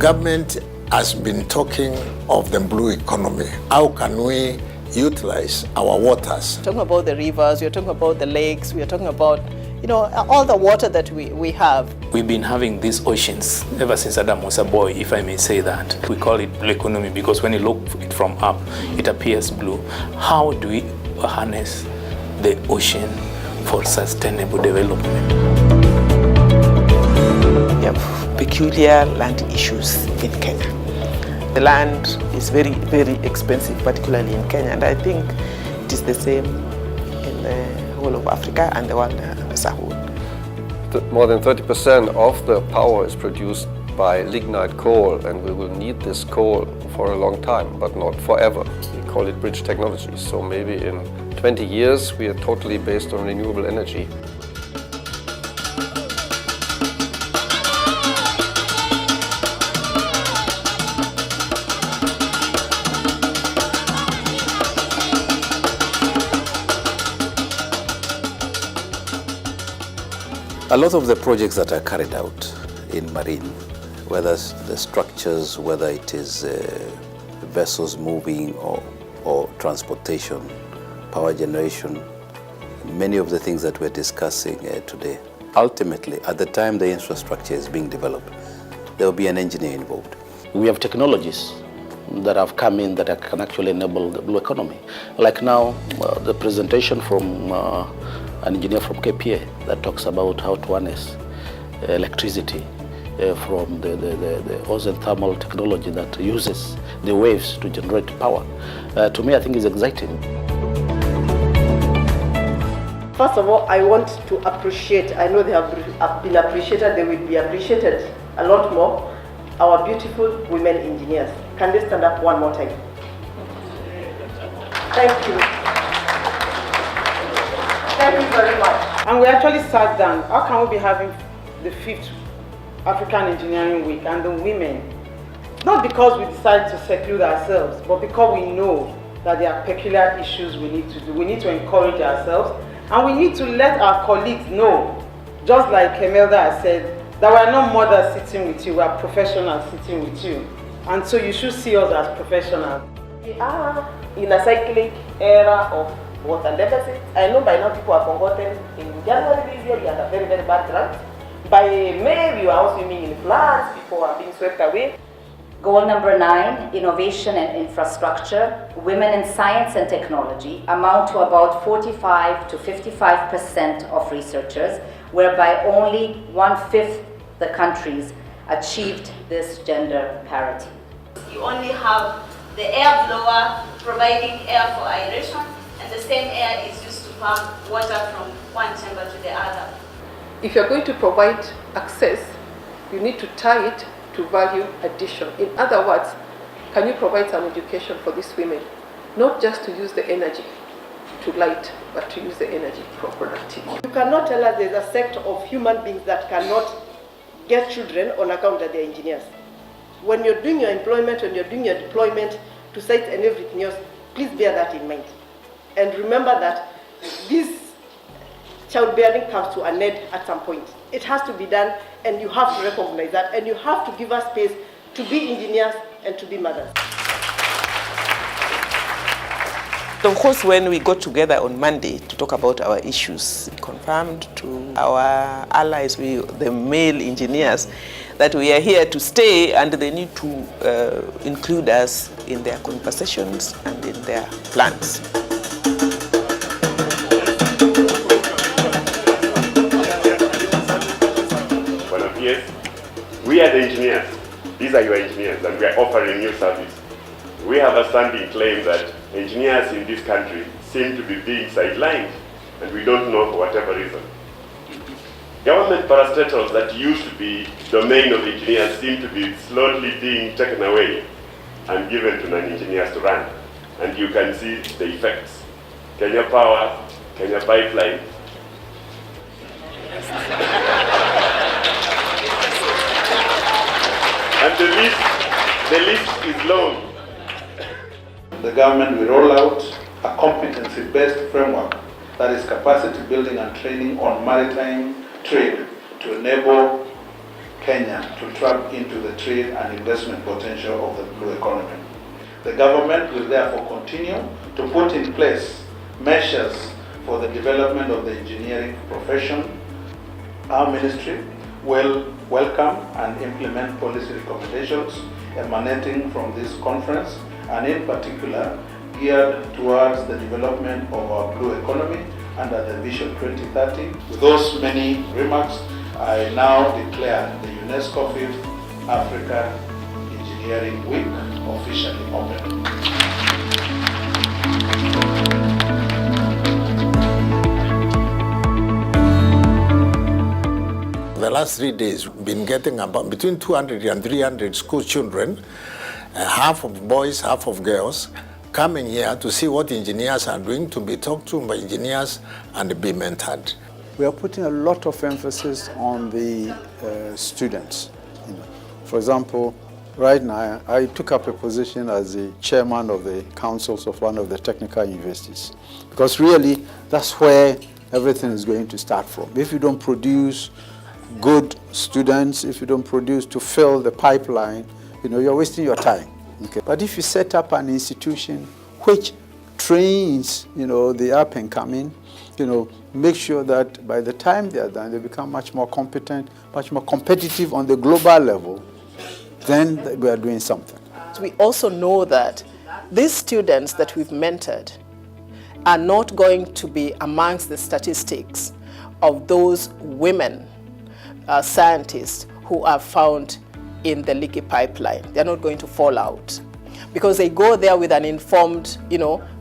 government has been talking of the blue economy. How can we utilize our waters? Talking about the rivers, we're talking about the lakes, we're talking about all the water that we have. We've been having these oceans ever since Adam was a boy, if I may say that. We call it blue economy because when you look it from up, it appears blue. How do we harness the ocean for sustainable development? We have peculiar land issues in Kenya. The land is very, very expensive, particularly in Kenya, and I think it is the same in the whole of Africa and the world as a whole. More than 30% of the power is produced by lignite coal, and we will need this coal for a long time, but not forever. We call it bridge technology, so maybe in 20 years we are totally based on renewable energy. A lot of the projects that are carried out in marine, whether the structures, whether it is vessels moving or transportation, power generation, many of the things that we're discussing today, ultimately, at the time the infrastructure is being developed, there will be an engineer involved. We have technologies that have come in that can actually enable the blue economy. Like now, the presentation from an engineer from KPA that talks about how to harness electricity from the ozone thermal technology that uses the waves to generate power. To me, I think is exciting. First of all, I want to appreciate, I know they have been appreciated, they will be appreciated a lot more, our beautiful women engineers. Can they stand up one more time? Thank you. Thank you very much. And we actually sat down, how can we be having the 5th African Engineering Week and the women? Not because we decided to seclude ourselves, but because we know that there are peculiar issues we need to do. We need to encourage ourselves, and we need to let our colleagues know, just like Emelda has said, that we are not mothers sitting with you, we are professionals sitting with you. And so you should see us as professionals. We are in a cyclic era of water deficit. I know by now people have forgotten in January this year we had a very, very bad drought. By May we were all swimming in floods, people are being swept away. Goal number 9, innovation and infrastructure. Women in science and technology amount to about 45 to 55% of researchers, whereby only 1/5 the countries achieved this gender parity. You only have the air blower providing air for aeration, and the same air is used to pump water from one chamber to the other. If you're going to provide access, you need to tie it to value addition. In other words, can you provide some education for these women? Not just to use the energy to light, but to use the energy for productivity. You cannot tell us there's a sect of human beings that cannot get children on account that they're engineers. When you're doing your employment, when you're doing your deployment to sites and everything else, please bear that in mind. And remember that this childbearing comes to an end at some point. It has to be done, and you have to recognize that, and you have to give us space to be engineers and to be mothers. Of course, when we got together on Monday to talk about our issues, we confirmed to our allies, the male engineers, that we are here to stay and they need to include us in their conversations and in their plans. Yes, we are the engineers. These are your engineers, and we are offering you service. We have a standing claim that engineers in this country seem to be being sidelined, and we don't know for whatever reason. Government parastatals that used to be domain of engineers seem to be slowly being taken away and given to non-engineers to run. And you can see the effects. Kenya Power, Kenya Pipeline. And the list is long. The government will roll out a competency-based framework that is capacity building and training on maritime trade to enable Kenya to tap into the trade and investment potential of the blue economy. The government will therefore continue to put in place measures for the development of the engineering profession. Our ministry will welcome and implement policy recommendations emanating from this conference, and in particular geared towards the development of our blue economy under the Vision 2030. With those many remarks, I now declare the UNESCO 5th Africa Engineering Week officially open. The last 3 days, we've been getting about between 200 and 300 school children, half of boys, half of girls, coming here to see what engineers are doing, to be talked to by engineers and be mentored. We are putting a lot of emphasis on the students. For example, right now, I took up a position as the chairman of the councils of one of the technical universities, because really that's where everything is going to start from. If you don't produce good students, if you don't produce to fill the pipeline, you're wasting your time. Okay? But if you set up an institution which trains, the up and coming, make sure that by the time they are done, they become much more competent, much more competitive on the global level, then we are doing something. We also know that these students that we've mentored are not going to be amongst the statistics of those women scientists who are found in the leaky pipeline. They're not going to fall out because they go there with an informed,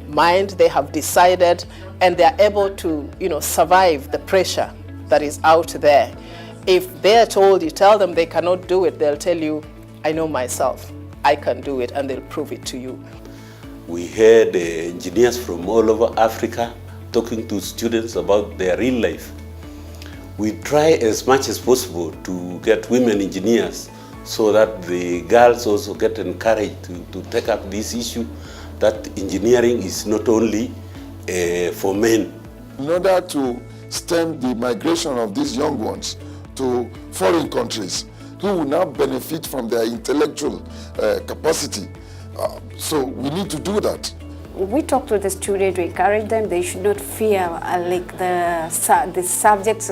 mind. They have decided, and they're able to, survive the pressure that is out there. If they're told, you tell them they cannot do it, they'll tell you, I know myself, I can do it, and they'll prove it to you. We heard engineers from all over Africa talking to students about their real life. We try as much as possible to get women engineers so that the girls also get encouraged to take up this issue, that engineering is not only for men. In order to stem the migration of these young ones to foreign countries, who will now benefit from their intellectual capacity. So we need to do that. We talk to the students to encourage them. They should not fear like the subjects,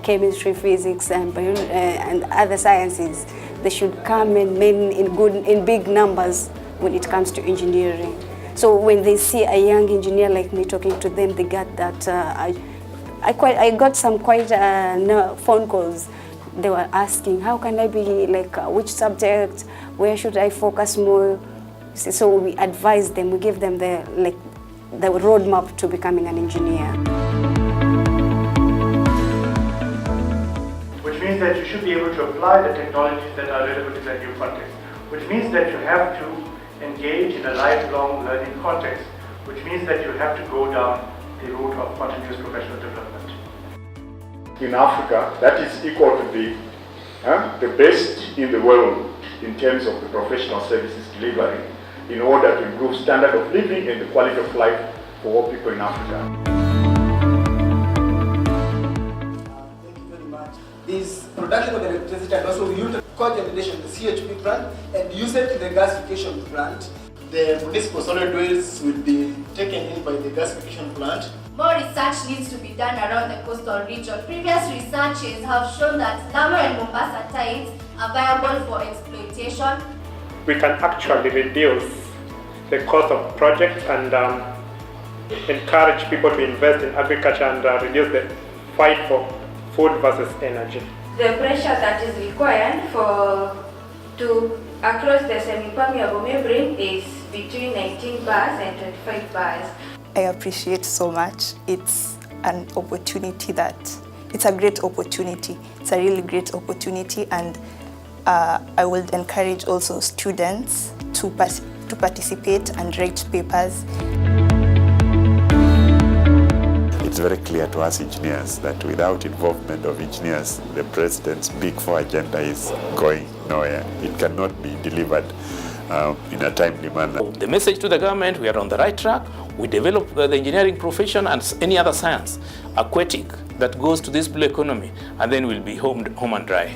chemistry, physics, and other sciences. They should come in big numbers when it comes to engineering. So when they see a young engineer like me talking to them, they get that. I got some quite phone calls. They were asking, how can I be like which subject? Where should I focus more? So we advise them, we give them the roadmap to becoming an engineer. Which means that you should be able to apply the technologies that are relevant to that new context. Which means that you have to engage in a lifelong learning context. Which means that you have to go down the route of continuous professional development. In Africa, that is equal to the best in the world in terms of the professional services delivery, in order to improve standard of living and the quality of life for all people in Africa. Thank you very much. This production of electricity and also we use the cogeneration, the CHP plant, and use it in the gasification plant. The municipal solid waste will be taken in by the gasification plant. More research needs to be done around the coastal region. Previous researches have shown that Lamu and Mombasa tides are viable for exploitation. We can actually reduce the cost of projects and encourage people to invest in agriculture and reduce the fight for food versus energy. The pressure that is required to across the semi-permeable membrane is between 19 bars and 25 bars. I appreciate so much. It's an opportunity it's a great opportunity. It's a really great opportunity, and I would encourage also students to participate and write papers. It's very clear to us engineers that without involvement of engineers, the President's Big Four agenda is going nowhere. It cannot be delivered in a timely manner. The message to the government, we are on the right track. We develop the engineering profession and any other science, aquatic, that goes to this blue economy, and then we'll be home and dry.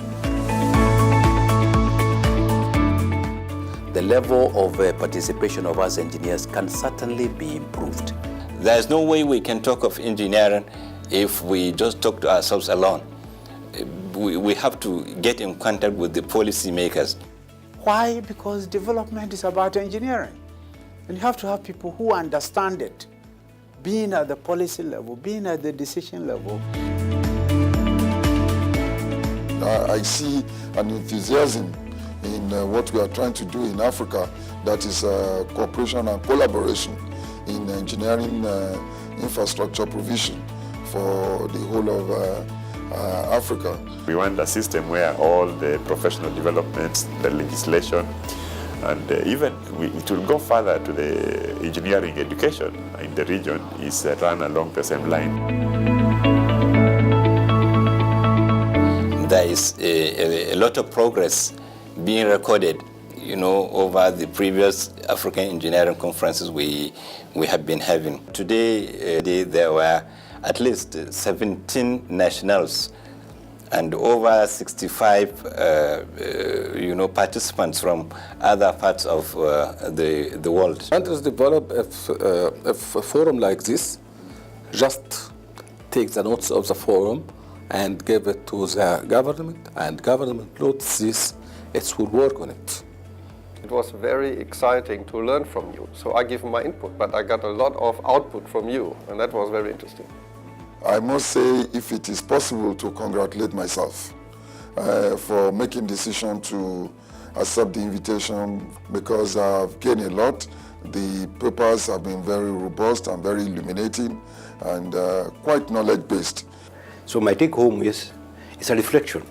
the level of participation of us engineers can certainly be improved. There's no way we can talk of engineering if we just talk to ourselves alone. We have to get in contact with the policy makers. Why? Because development is about engineering. And you have to have people who understand it, being at the policy level, being at the decision level. I see an enthusiasm in what we are trying to do in Africa, that is cooperation and collaboration in engineering infrastructure provision for the whole of Africa. We want a system where all the professional developments, the legislation, and even it will go further to the engineering education in the region is run along the same line. There is a lot of progress being recorded, over the previous African engineering conferences we have been having. Today, there were at least 17 nationals and over 65, participants from other parts of the world. Countries develop a forum like this, just take the notes of the forum and give it to the government, and government notes this, it will work on it. It was very exciting to learn from you. So I give my input, but I got a lot of output from you, and that was very interesting. I must say, if it is possible, to congratulate myself for making decision to accept the invitation, because I've gained a lot. The papers have been very robust and very illuminating and quite knowledge-based. So my take home is, it's a reflection.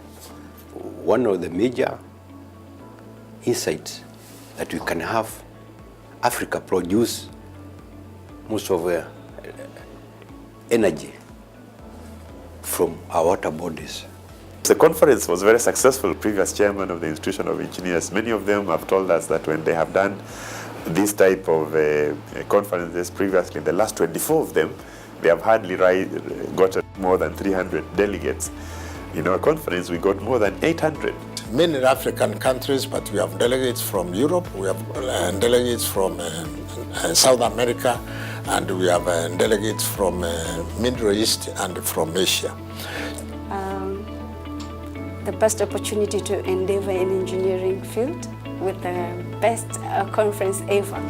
One of the major insights that we can have, Africa produce most of our energy from our water bodies. The conference was very successful. Previous chairman of the Institution of Engineers, many of them have told us that when they have done this type of conferences previously, the last 24 of them, they have hardly gotten more than 300 delegates. In our conference, we got more than 800. Many African countries, but we have delegates from Europe, we have delegates from South America, and we have delegates from Middle East and from Asia. The best opportunity to endeavor in engineering field with the best conference ever.